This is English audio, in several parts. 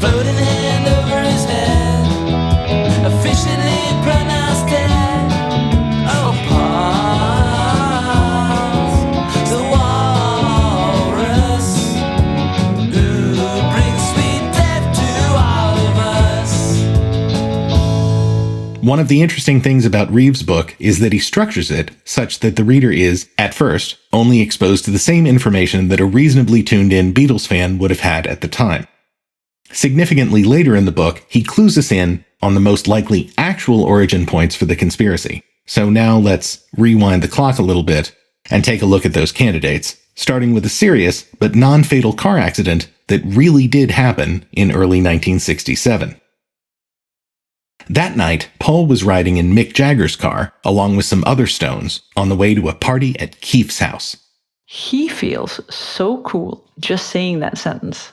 floating hand over his head, officially pronounced dead. Oh, pause, the walrus who brings sweet death to all of us. One of the interesting things about Reeves' book is that he structures it such that the reader is, at first, only exposed to the same information that a reasonably tuned-in Beatles fan would have had at the time. Significantly later in the book, he clues us in on the most likely actual origin points for the conspiracy. So now let's rewind the clock a little bit and take a look at those candidates, starting with a serious but non-fatal car accident that really did happen in early 1967. That night, Paul was riding in Mick Jagger's car, along with some other Stones, on the way to a party at Keith's house. He feels so cool just saying that sentence.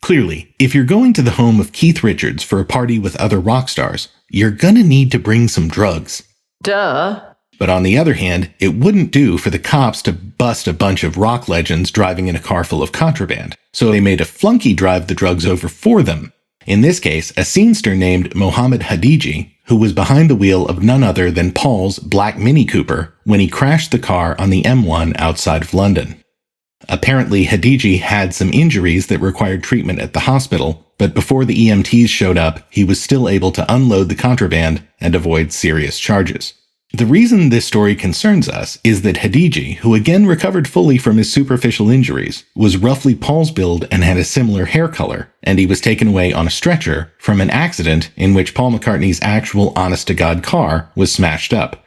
Clearly, if you're going to the home of Keith Richards for a party with other rock stars, you're gonna need to bring some drugs. Duh. But on the other hand, it wouldn't do for the cops to bust a bunch of rock legends driving in a car full of contraband, so they made a flunky drive the drugs over for them. In this case, a scenester named Mohammed Hadiji, who was behind the wheel of none other than Paul's black Mini Cooper when he crashed the car on the M1 outside of London. Apparently, Hadiji had some injuries that required treatment at the hospital, but before the EMTs showed up, he was still able to unload the contraband and avoid serious charges. The reason this story concerns us is that Hadiji, who again recovered fully from his superficial injuries, was roughly Paul's build and had a similar hair color, and he was taken away on a stretcher from an accident in which Paul McCartney's actual honest-to-God car was smashed up.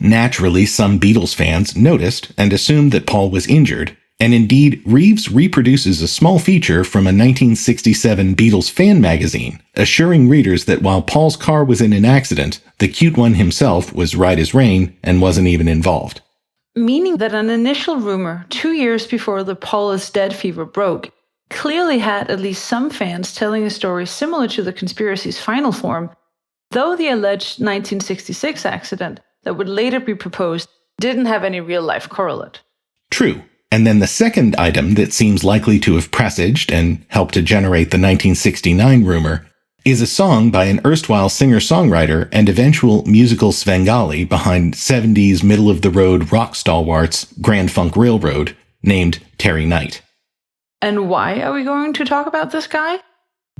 Naturally, some Beatles fans noticed and assumed that Paul was injured, and indeed, Reeves reproduces a small feature from a 1967 Beatles fan magazine, assuring readers that while Paul's car was in an accident, the cute one himself was right as rain and wasn't even involved. Meaning that an initial rumor 2 years before the Paul is dead fever broke clearly had at least some fans telling a story similar to the conspiracy's final form, though the alleged 1966 accident that would later be proposed didn't have any real-life correlate. True. And then the second item that seems likely to have presaged and helped to generate the 1969 rumor is a song by an erstwhile singer-songwriter and eventual musical Svengali behind 70s middle-of-the-road rock stalwarts Grand Funk Railroad, named Terry Knight. And why are we going to talk about this guy?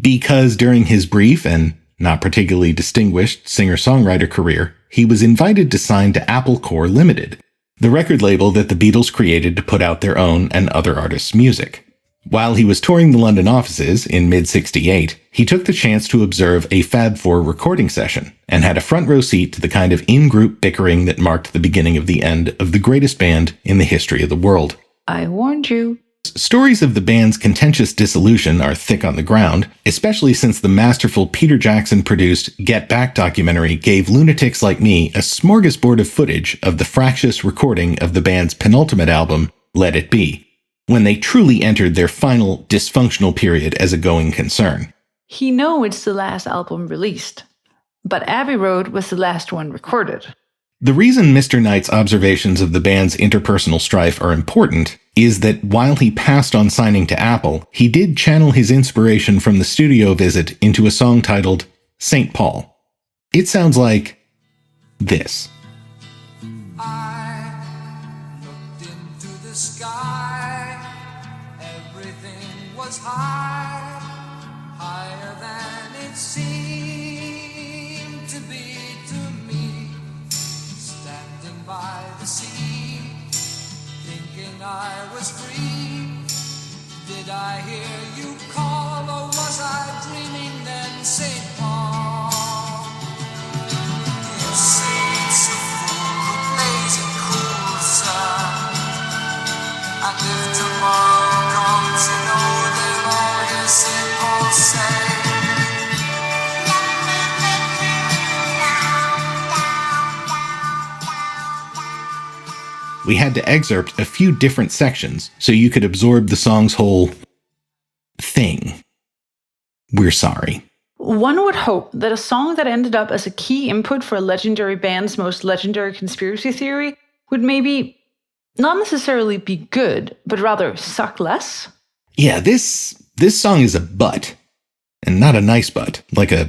Because during his brief and not particularly distinguished singer-songwriter career, he was invited to sign to Apple Corps Limited, the record label that the Beatles created to put out their own and other artists' music. While he was touring the London offices in mid-68, he took the chance to observe a Fab Four recording session and had a front row seat to the kind of in-group bickering that marked the beginning of the end of the greatest band in the history of the world. I warned you. Stories of the band's contentious dissolution are thick on the ground, especially since the masterful Peter Jackson-produced Get Back documentary gave lunatics like me a smorgasbord of footage of the fractious recording of the band's penultimate album, Let It Be, when they truly entered their final dysfunctional period as a going concern. He knows it's the last album released, but Abbey Road was the last one recorded. The reason Mr. Knight's observations of the band's interpersonal strife are important is that while he passed on signing to Apple, he did channel his inspiration from the studio visit into a song titled St. Paul. It sounds like this. I looked into the sky, everything was high, higher than it seemed to be to me, standing by the sea, thinking I was free. Did I hear you call, or was I dreaming then, St. Paul? You say it's a fool who plays it cool, sir, and if tomorrow comes, you know they'll all hear St. Paul say, We had to excerpt a few different sections so you could absorb the song's whole thing. We're sorry. One would hope that a song that ended up as a key input for a legendary band's most legendary conspiracy theory would maybe not necessarily be good, but rather suck less. Yeah, this song is a butt. And not a nice butt, like a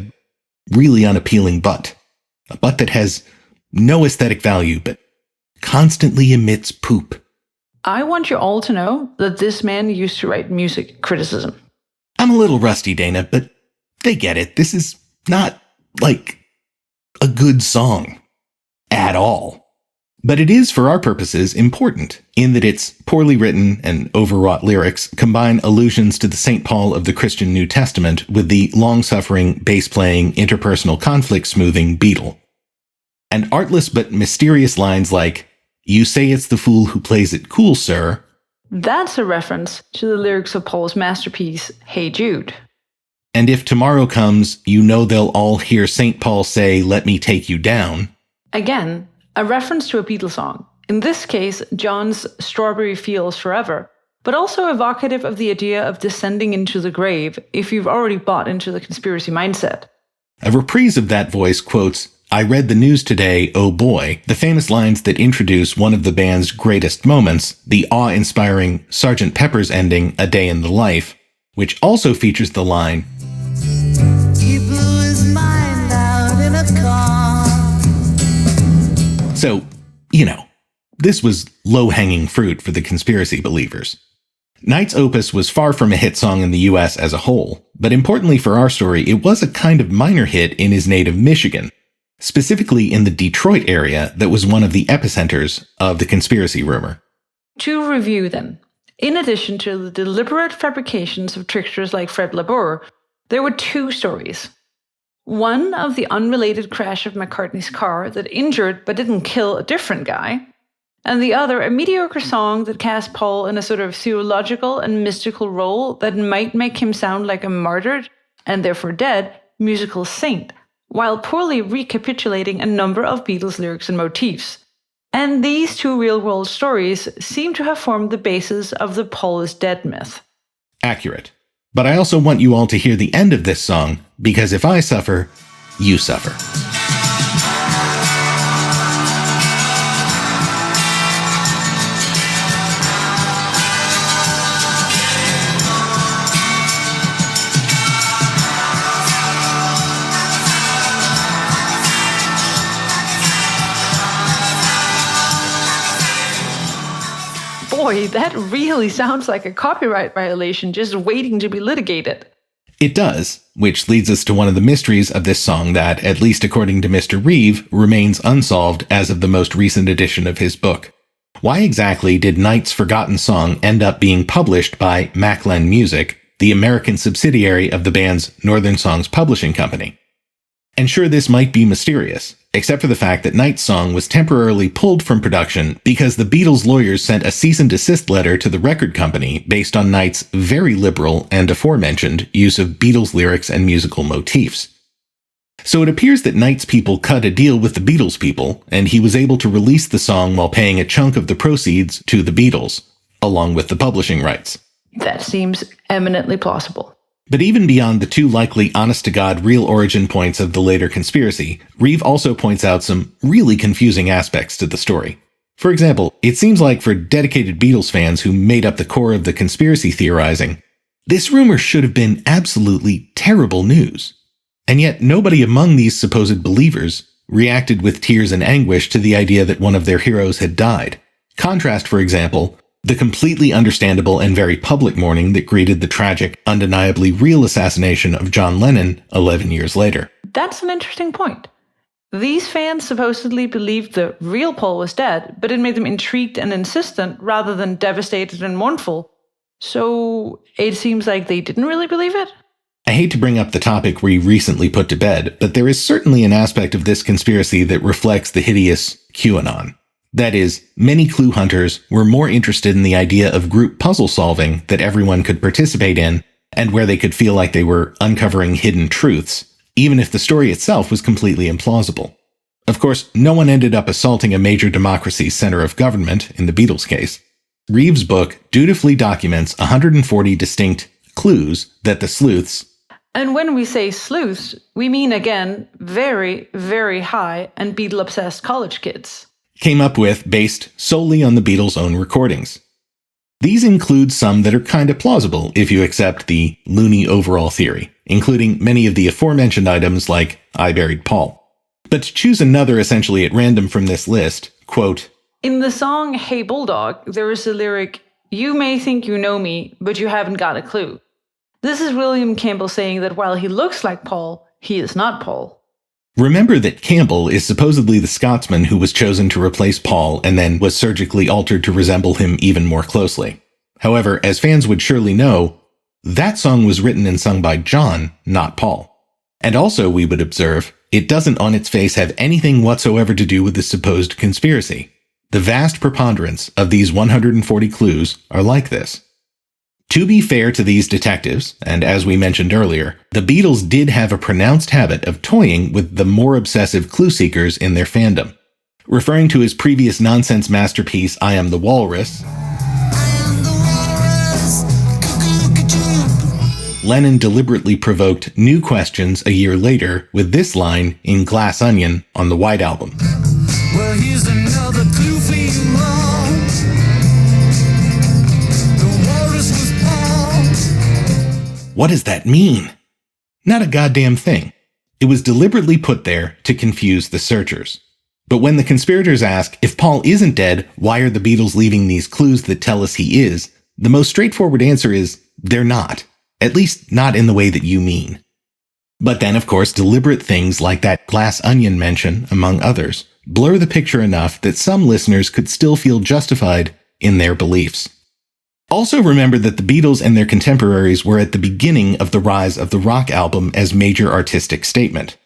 really unappealing butt. A butt that has no aesthetic value, but constantly emits poop. I want you all to know that this man used to write music criticism. I'm a little rusty, Dana, but they get it. This is not, like, a good song. At all. But it is, for our purposes, important, in that its poorly written and overwrought lyrics combine allusions to the St. Paul of the Christian New Testament with the long-suffering, bass-playing, interpersonal conflict-smoothing Beatle. And artless but mysterious lines like, "You say it's the fool who plays it cool, sir." That's a reference to the lyrics of Paul's masterpiece, Hey Jude. And if tomorrow comes, you know they'll all hear St. Paul say, "Let me take you down." Again, a reference to a Beatles song, in this case John's Strawberry Fields Forever, but also evocative of the idea of descending into the grave if you've already bought into the conspiracy mindset. A reprise of that voice quotes, "I read the news today, oh boy," the famous lines that introduce one of the band's greatest moments, the awe-inspiring Sgt. Pepper's ending, "A Day in the Life," which also features the line, He blew his mind out in a car. So, this was low-hanging fruit for the conspiracy believers. Knight's opus was far from a hit song in the US as a whole, but importantly for our story, it was a kind of minor hit in his native Michigan, specifically in the Detroit area that was one of the epicenters of the conspiracy rumor. To review then, in addition to the deliberate fabrications of tricksters like Fred LaBour, there were two stories. One of the unrelated crash of McCartney's car that injured but didn't kill a different guy, and the other a mediocre song that cast Paul in a sort of theological and mystical role that might make him sound like a martyred, and therefore dead, musical saint, while poorly recapitulating a number of Beatles lyrics and motifs. And these two real-world stories seem to have formed the basis of the Paul is dead myth. Accurate. But I also want you all to hear the end of this song, because if I suffer, you suffer. Boy, that really sounds like a copyright violation just waiting to be litigated. It does, which leads us to one of the mysteries of this song that, at least according to Mr. Reeve, remains unsolved as of the most recent edition of his book. Why exactly did Knight's forgotten song end up being published by Maclen Music, the American subsidiary of the band's Northern Songs publishing company? And sure, this might be mysterious, except for the fact that Knight's song was temporarily pulled from production because the Beatles' lawyers sent a cease and desist letter to the record company based on Knight's very liberal and aforementioned use of Beatles lyrics and musical motifs. So it appears that Knight's people cut a deal with the Beatles people, and he was able to release the song while paying a chunk of the proceeds to the Beatles, along with the publishing rights. That seems eminently plausible. But even beyond the two likely honest-to-God real origin points of the later conspiracy, Reeve also points out some really confusing aspects to the story. For example, it seems like for dedicated Beatles fans who made up the core of the conspiracy theorizing, this rumor should have been absolutely terrible news. And yet nobody among these supposed believers reacted with tears and anguish to the idea that one of their heroes had died. Contrast, for example, the completely understandable and very public mourning that greeted the tragic, undeniably real assassination of John Lennon 11 years later. That's an interesting point. These fans supposedly believed the real Paul was dead, but it made them intrigued and insistent rather than devastated and mournful. So it seems like they didn't really believe it? I hate to bring up the topic we recently put to bed, but there is certainly an aspect of this conspiracy that reflects the hideous QAnon. That is, many clue hunters were more interested in the idea of group puzzle solving that everyone could participate in, and where they could feel like they were uncovering hidden truths, even if the story itself was completely implausible. Of course, no one ended up assaulting a major democracy's center of government, in the Beatles' case. Reeve's book dutifully documents 140 distinct clues that the sleuths, and when we say sleuths, we mean, again, very, very high and Beatle-obsessed college kids, came up with based solely on the Beatles' own recordings. These include some that are kinda plausible if you accept the loony overall theory. including many of the aforementioned items like I Buried Paul. But to choose another essentially at random from this list, quote, in the song Hey Bulldog, there is a lyric, "You may think you know me, but you haven't got a clue." This is William Campbell saying that while he looks like Paul, he is not Paul. Remember that Campbell is supposedly the Scotsman who was chosen to replace Paul and then was surgically altered to resemble him even more closely. However, as fans would surely know, that song was written and sung by John, not Paul. And also, we would observe, it doesn't on its face have anything whatsoever to do with the supposed conspiracy. The vast preponderance of these 140 clues are like this. To be fair to these detectives, and as we mentioned earlier, the Beatles did have a pronounced habit of toying with the more obsessive clue seekers in their fandom. Referring to his previous nonsense masterpiece, I Am the Walrus, Lennon deliberately provoked new questions a year later with this line in Glass Onion on the White Album. Well, here's another clue for you all. The walrus was Paul. What does that mean? Not a goddamn thing. It was deliberately put there to confuse the searchers. But when the conspirators ask, if Paul isn't dead, why are the Beatles leaving these clues that tell us he is? The most straightforward answer is, they're not. At least not in the way that you mean. But then, of course, deliberate things like that Glass Onion mention, among others, blur the picture enough that some listeners could still feel justified in their beliefs. Also remember that the Beatles and their contemporaries were at the beginning of the rise of the rock album as major artistic statement.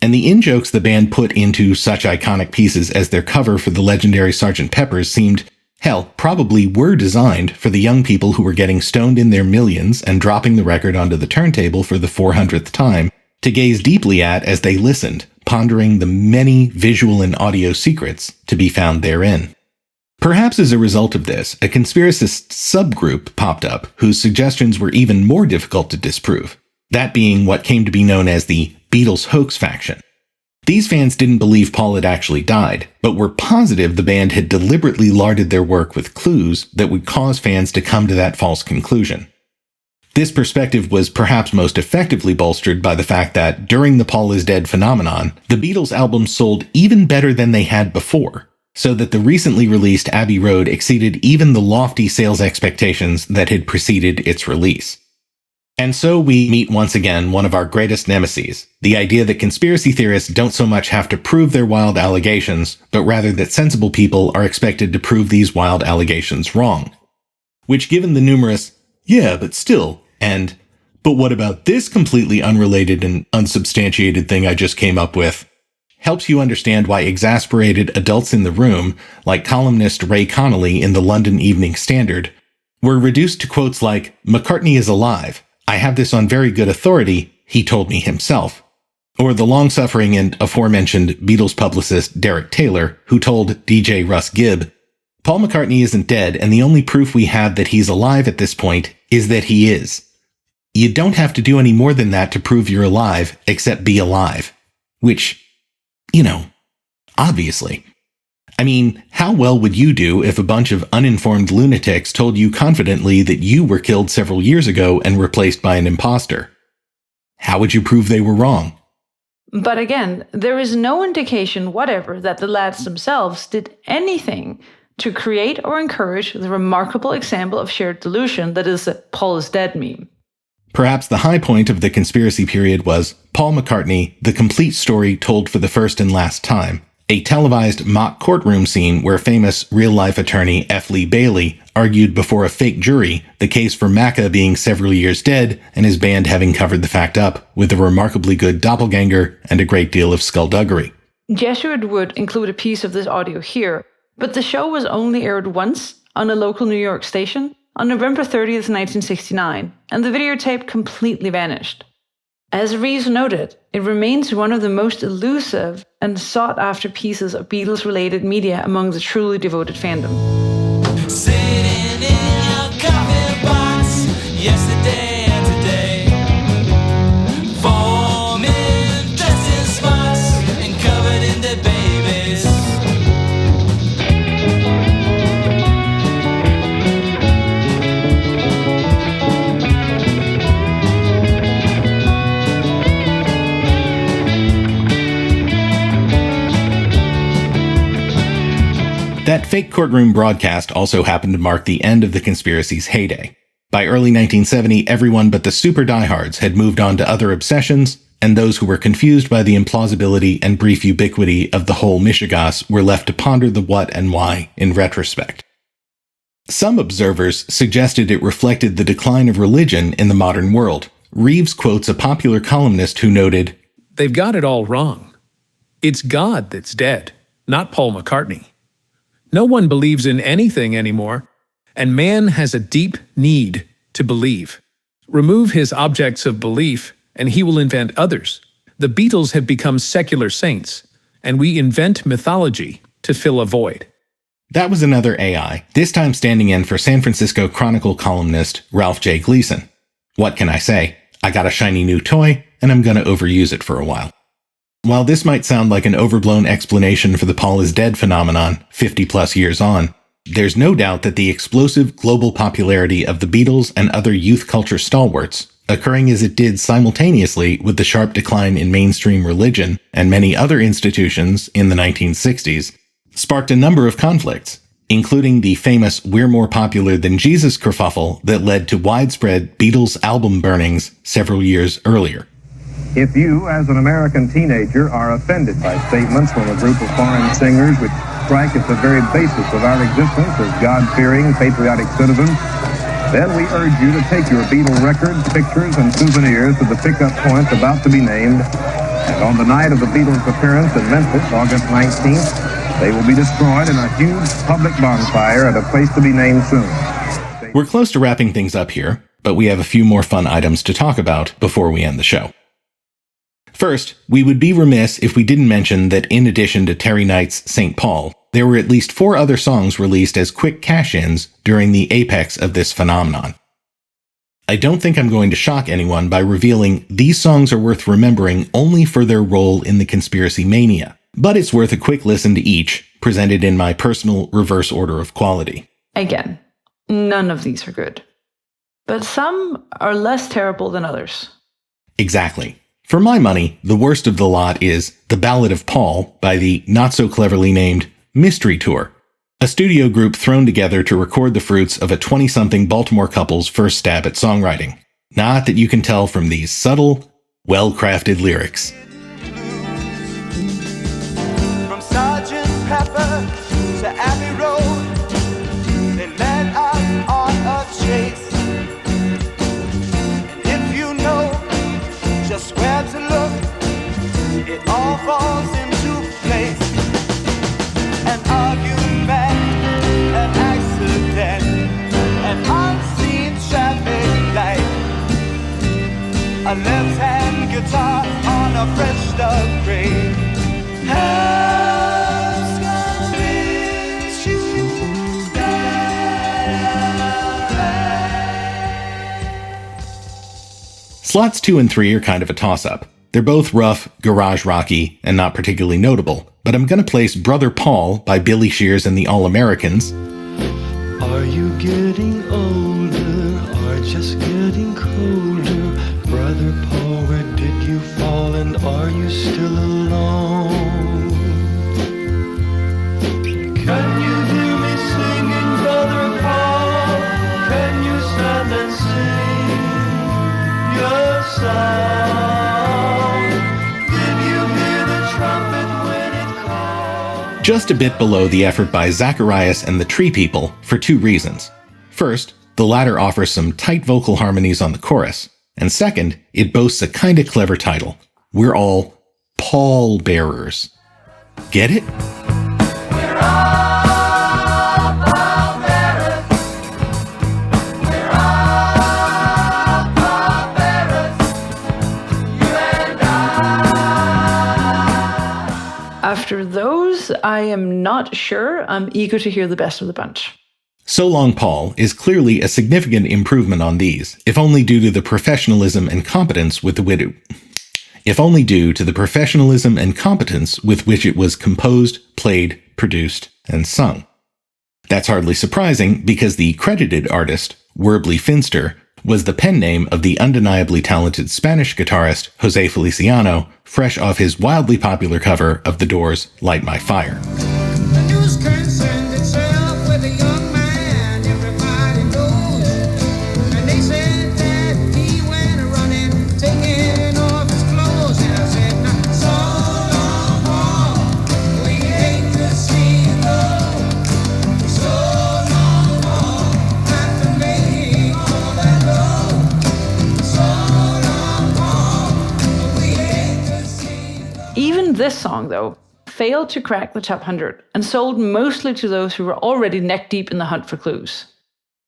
And the in-jokes the band put into such iconic pieces as their cover for the legendary Sgt. Pepper's seemed, hell, probably were designed for the young people who were getting stoned in their millions and dropping the record onto the turntable for the 400th time to gaze deeply at as they listened, pondering the many visual and audio secrets to be found therein. Perhaps as a result of this, a conspiracist subgroup popped up whose suggestions were even more difficult to disprove, that being what came to be known as the Beatles hoax faction. These fans didn't believe Paul had actually died, but were positive the band had deliberately larded their work with clues that would cause fans to come to that false conclusion. This perspective was perhaps most effectively bolstered by the fact that, during the Paul is Dead phenomenon, the Beatles albums sold even better than they had before, so that the recently released Abbey Road exceeded even the lofty sales expectations that had preceded its release. And so we meet once again one of our greatest nemeses, the idea that conspiracy theorists don't so much have to prove their wild allegations, but rather that sensible people are expected to prove these wild allegations wrong. Which, given the numerous, yeah, but still, and, but what about this completely unrelated and unsubstantiated thing I just came up with, helps you understand why exasperated adults in the room, like columnist Ray Connolly in the London Evening Standard, were reduced to quotes like, "McCartney is alive. I have this on very good authority, he told me himself." Or the long-suffering and aforementioned Beatles publicist Derek Taylor, who told DJ Russ Gibb, "Paul McCartney isn't dead, and the only proof we have that he's alive at this point is that he is. You don't have to do any more than that to prove you're alive, except be alive." Which, obviously. I mean, how well would you do if a bunch of uninformed lunatics told you confidently that you were killed several years ago and replaced by an imposter? How would you prove they were wrong? But again, there is no indication whatever that the lads themselves did anything to create or encourage the remarkable example of shared delusion that is the Paul is dead meme. Perhaps the high point of the conspiracy period was Paul McCartney, the complete story told for the first and last time, a televised mock courtroom scene where famous real-life attorney F. Lee Bailey argued before a fake jury the case for Macca being several years dead and his band having covered the fact up with a remarkably good doppelganger and a great deal of skullduggery. Jesuit would include a piece of this audio here, but the show was only aired once on a local New York station on November 30th, 1969, and the videotape completely vanished. As Reeves noted, it remains one of the most elusive and sought-after pieces of Beatles-related media among the truly devoted fandom. Sitting in your coffee box yesterday and today, forming dressed in spots and covered in their babies. That fake courtroom broadcast also happened to mark the end of the conspiracy's heyday. By early 1970, everyone but the super diehards had moved on to other obsessions, and those who were confused by the implausibility and brief ubiquity of the whole Mishigas were left to ponder the what and why in retrospect. Some observers suggested it reflected the decline of religion in the modern world. Reeves quotes a popular columnist who noted, "They've got it all wrong. It's God that's dead, not Paul McCartney. No one believes in anything anymore, and man has a deep need to believe. Remove his objects of belief, and he will invent others. The Beatles have become secular saints, and we invent mythology to fill a void." That was another AI, this time standing in for San Francisco Chronicle columnist Ralph J. Gleason. What can I say? I got a shiny new toy, and I'm gonna overuse it for a while. While this might sound like an overblown explanation for the Paul is dead phenomenon 50 plus years on, there's no doubt that the explosive global popularity of the Beatles and other youth culture stalwarts, occurring as it did simultaneously with the sharp decline in mainstream religion and many other institutions in the 1960s, sparked a number of conflicts, including the famous "We're More Popular Than Jesus" kerfuffle that led to widespread Beatles album burnings several years earlier. If you, as an American teenager, are offended by statements from a group of foreign singers which strike at the very basis of our existence as God-fearing, patriotic citizens, then we urge you to take your Beatle records, pictures, and souvenirs to the pickup point about to be named, and on the night of the Beatles' appearance in Memphis, August 19th, they will be destroyed in a huge public bonfire at a place to be named soon. We're close to wrapping things up here, but we have a few more fun items to talk about before we end the show. First, we would be remiss if we didn't mention that in addition to Terry Knight's St. Paul, there were at least 4 other songs released as quick cash-ins during the apex of this phenomenon. I don't think I'm going to shock anyone by revealing these songs are worth remembering only for their role in the conspiracy mania, but it's worth a quick listen to each, presented in my personal reverse order of quality. Again, none of these are good. But some are less terrible than others. Exactly. For my money, the worst of the lot is The Ballad of Paul by the not-so-cleverly named Mystery Tour, a studio group thrown together to record the fruits of a 20-something Baltimore couple's first stab at songwriting. Not that you can tell from these subtle, well-crafted lyrics. From Sergeant Pepper to Abbey Road, they met out on a chase. And if you know just where to look, it all falls into place. An argument, an accident, an unseen traffic light, a left-hand guitar on a French dog grave. Has convinced you Slots 2 and 3 are kind of a toss-up. They're both rough, garage rocky, and not particularly notable, but I'm gonna place Brother Paul by Billy Shears and the All-Americans. Are you getting older or just getting colder? Brother Paul, where did you fall and are you still alone? Can you hear me singing, Brother Paul? Can you stand and sing your song? Did you hear the trumpet when it called? Just a bit below the effort by Zacharias and the Tree People for 2 reasons. First, the latter offers some tight vocal harmonies on the chorus, and second, it boasts a kinda clever title. We're all Paul bearers. Get it? We're all Paul bearers. We're all Paul bearers. You and I. After those, I am not sure. I'm eager to hear the best of the bunch. So Long Paul is clearly a significant improvement on these, if only due to the professionalism and competence with which it was composed, played, produced, and sung. That's hardly surprising because the credited artist, Werbly Finster, was the pen name of the undeniably talented Spanish guitarist Jose Feliciano, fresh off his wildly popular cover of The Doors' Light My Fire. The news can't send it Even this song, though, failed to crack the top 100 and sold mostly to those who were already neck-deep in the hunt for clues.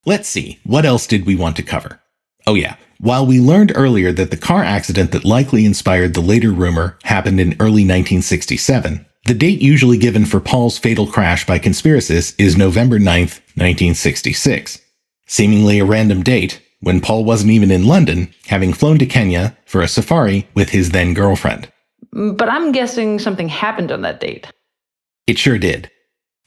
Let's see, what else did we want to cover? Oh yeah, while we learned earlier that the car accident that likely inspired the later rumor happened in early 1967, the date usually given for Paul's fatal crash by conspiracists is November 9th, 1966. Seemingly a random date, when Paul wasn't even in London, having flown to Kenya for a safari with his then-girlfriend. But I'm guessing something happened on that date. It sure did.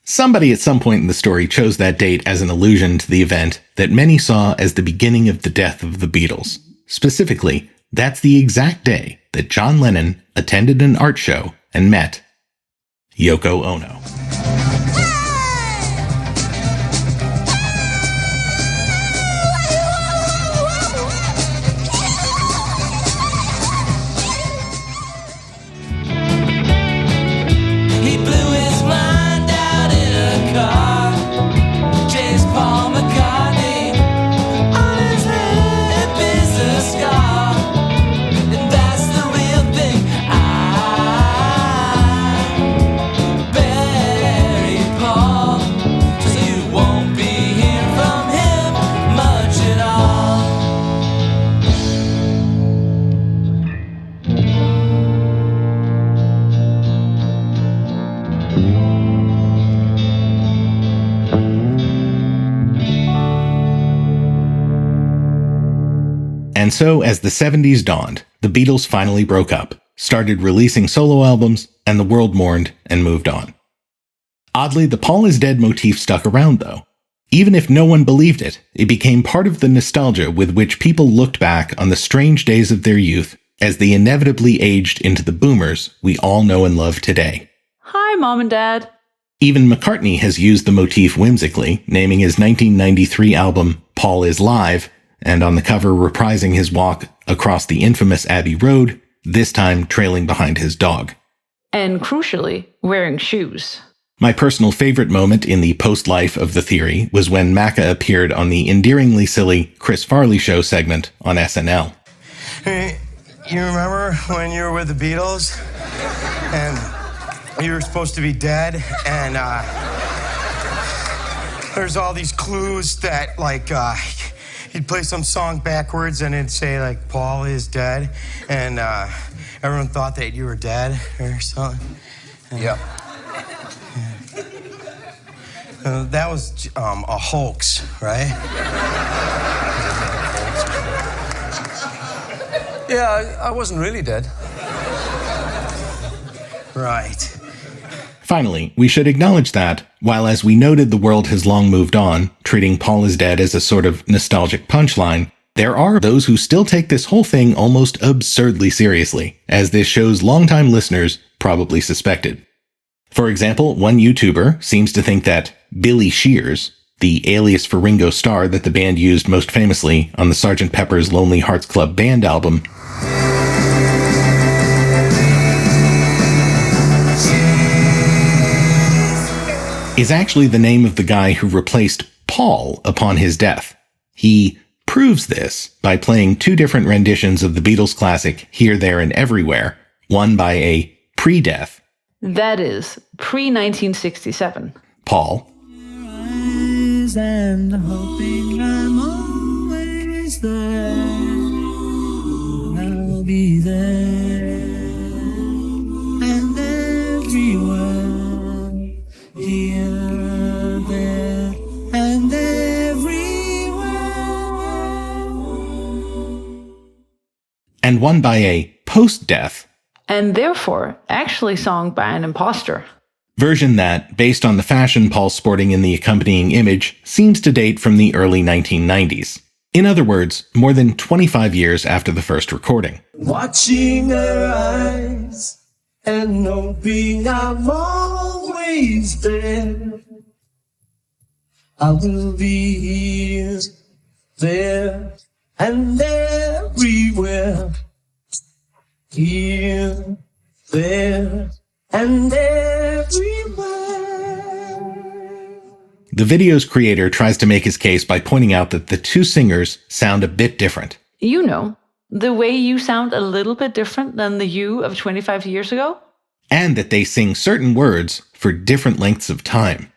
Somebody at some point in the story chose that date as an allusion to the event that many saw as the beginning of the death of the Beatles. Specifically, that's the exact day that John Lennon attended an art show and met Yoko Ono. He blew his mind out in a car. Chased Paul McCartney. On his lip is a scar. And that's the real thing. I buried Paul. So you won't be hearing from him much at all. And so, as the 70s dawned, the Beatles finally broke up, started releasing solo albums, and the world mourned and moved on. Oddly, the Paul is dead motif stuck around, though. Even if no one believed it, it became part of the nostalgia with which people looked back on the strange days of their youth as they inevitably aged into the boomers we all know and love today. Hi, Mom and Dad. Even McCartney has used the motif whimsically, naming his 1993 album Paul is Live, and on the cover reprising his walk across the infamous Abbey Road, this time trailing behind his dog. And crucially, wearing shoes. My personal favorite moment in the post-life of the theory was when Macca appeared on the endearingly silly Chris Farley Show segment on SNL. Hey, you remember when you were with the Beatles and you were supposed to be dead and there's all these clues that you'd play some song backwards and it'd say like Paul is dead and everyone thought that you were dead or something. Yep. That was a hoax, right? Yeah, I wasn't really dead. Right. Finally, we should acknowledge that, while as we noted the world has long moved on, treating Paul is dead as a sort of nostalgic punchline, there are those who still take this whole thing almost absurdly seriously, as this show's longtime listeners probably suspected. For example, one YouTuber seems to think that Billy Shears, the alias for Ringo Starr that the band used most famously on the Sgt. Pepper's Lonely Hearts Club Band album, is actually the name of the guy who replaced Paul upon his death. He proves this by playing two different renditions of the Beatles classic Here, There, and Everywhere, one by a pre-death, That is, pre-1967. Paul, And hoping I'm always there. I'll be there and everywhere, here, there, and everywhere. and one by a post-death And therefore, actually sung by an imposter. version that, based on the fashion Paul's sporting in the accompanying image, seems to date from the early 1990s. In other words, more than 25 years after the first recording. Watching her eyes and hoping I'm always there. I will be here, there, and everywhere. Here, there, and everywhere. The video's creator tries to make his case by pointing out that the two singers sound a bit different. You know, the way you sound a little bit different than the you of 25 years ago? and that they sing certain words for different lengths of time.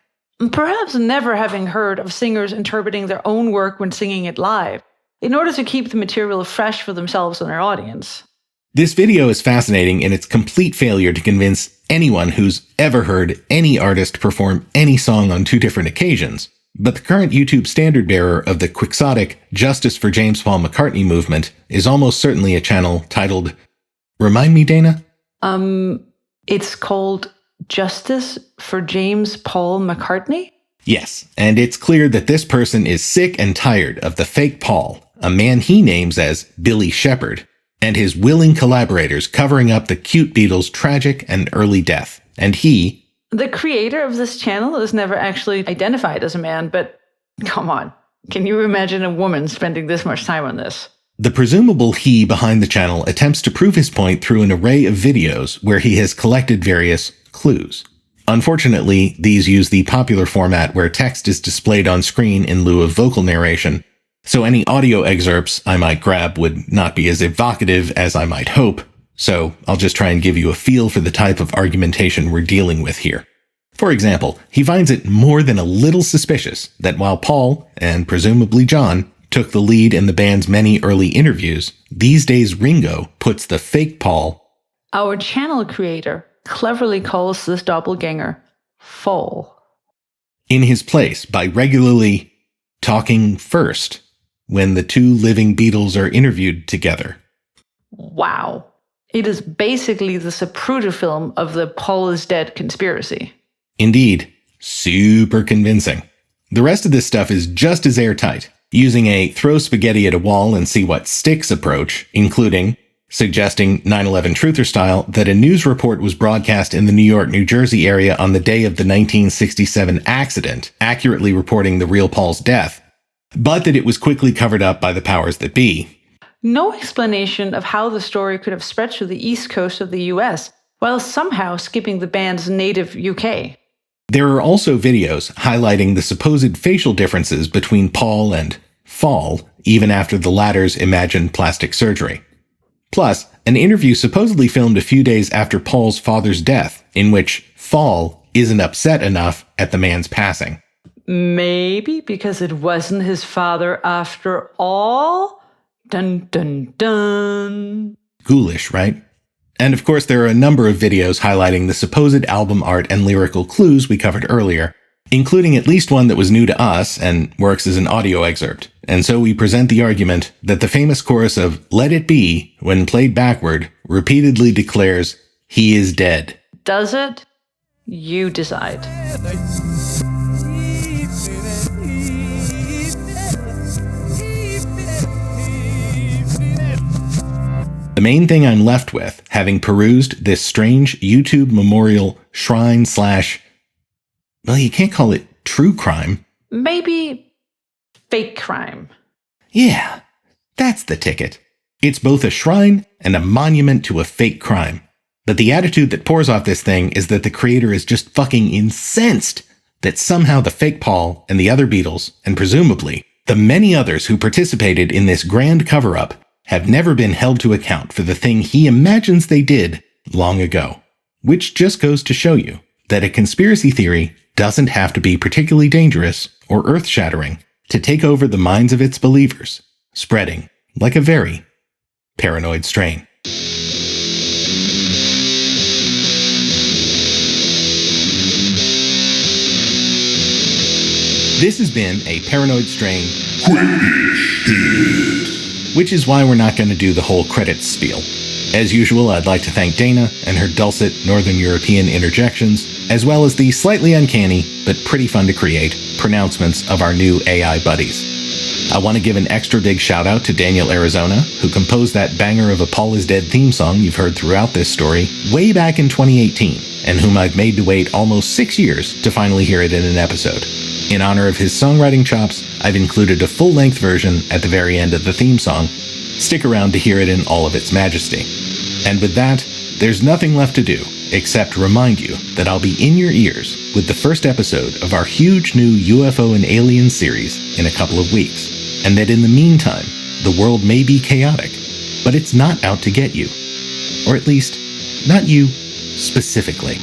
Perhaps never having heard of singers interpreting their own work when singing it live, in order to keep the material fresh for themselves and their audience. This video is fascinating in its complete failure to convince anyone who's ever heard any artist perform any song on 2 different occasions. But the current YouTube standard bearer of the quixotic Justice for James Paul McCartney movement is almost certainly a channel titled, remind me, Dana? It's called Justice for James Paul McCartney? Yes, and it's clear that this person is sick and tired of the fake Paul, a man he names as Billy Shepherd, and his willing collaborators covering up the cute Beatles' tragic and early death. And he, the creator of this channel, is never actually identified as a man, but come on. Can you imagine a woman spending this much time on this? the presumable he behind the channel attempts to prove his point through an array of videos where he has collected various clues. Unfortunately, these use the popular format where text is displayed on screen in lieu of vocal narration, so any audio excerpts I might grab would not be as evocative as I might hope, so I'll just try and give you a feel for the type of argumentation we're dealing with here. For example, he finds it more than a little suspicious that while Paul, and presumably John, took the lead in the band's many early interviews, these days Ringo puts the fake Paul, our channel creator, cleverly calls this doppelganger Fall, in his place by regularly talking first when the two living Beatles are interviewed together. Wow. It is basically the Zapruder film of the Paul is dead conspiracy. Indeed, super convincing. The rest of this stuff is just as airtight, using a throw spaghetti at a wall and see what sticks approach, including suggesting 9/11 truther style that a news report was broadcast in the New York, New Jersey area on the day of the 1967 accident, accurately reporting the real Paul's death, but that it was quickly covered up by the powers that be. No explanation of how the story could have spread to the east coast of the US, while somehow skipping the band's native UK. There are also videos highlighting the supposed facial differences between Paul and Fall, even after the latter's imagined plastic surgery. Plus, an interview supposedly filmed a few days after Paul's father's death, in which Fall isn't upset enough at the man's passing. Maybe because it wasn't his father after all? Dun dun dun. Ghoulish, right? And of course, there are a number of videos highlighting the supposed album art and lyrical clues we covered earlier, including at least one that was new to us and works as an audio excerpt. And so we present the argument that the famous chorus of Let It Be, when played backward, repeatedly declares, "He is dead." Does it? You decide. The main thing I'm left with, having perused this strange YouTube memorial shrine / well, you can't call it true crime. Maybe fake crime. Yeah, that's the ticket. It's both a shrine and a monument to a fake crime. But the attitude that pours off this thing is that the creator is just fucking incensed that somehow the fake Paul and the other Beatles, and presumably the many others who participated in this grand cover-up, have never been held to account for the thing he imagines they did long ago. Which just goes to show you that a conspiracy theory doesn't have to be particularly dangerous or earth-shattering to take over the minds of its believers, spreading like a very paranoid strain. This has been a Paranoid Strain, which is why we're not going to do the whole credits spiel. As usual, I'd like to thank Dana and her dulcet Northern European interjections, as well as the slightly uncanny, but pretty fun to create, pronouncements of our new AI buddies. I want to give an extra big shout out to Daniel Arizona, who composed that banger of a Paul is Dead theme song you've heard throughout this story way back in 2018, and whom I've made to wait almost 6 years to finally hear it in an episode. In honor of his songwriting chops, I've included a full-length version at the very end of the theme song. Stick around to hear it in all of its majesty. And with that, there's nothing left to do except remind you that I'll be in your ears with the first episode of our huge new UFO and Alien series in a couple of weeks, and that in the meantime, the world may be chaotic, but it's not out to get you. Or at least, not you specifically.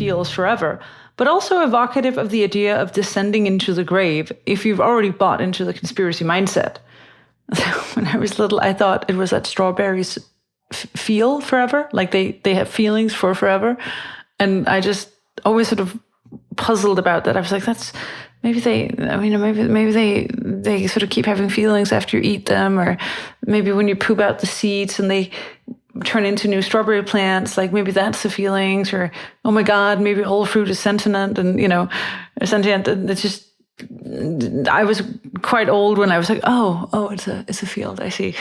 feels forever, but also evocative of the idea of descending into the grave if you've already bought into the conspiracy mindset. When I was little, I thought it was that strawberries feel forever, like they have feelings for forever. And I just always sort of puzzled about that. I was like, that's maybe they sort of keep having feelings after you eat them, or maybe when you poop out the seeds and they turn into new strawberry plants, like maybe that's the feelings, or oh my God, maybe all fruit is sentient and sentient. It's just, I was quite old when I was like, oh, it's a field. I see.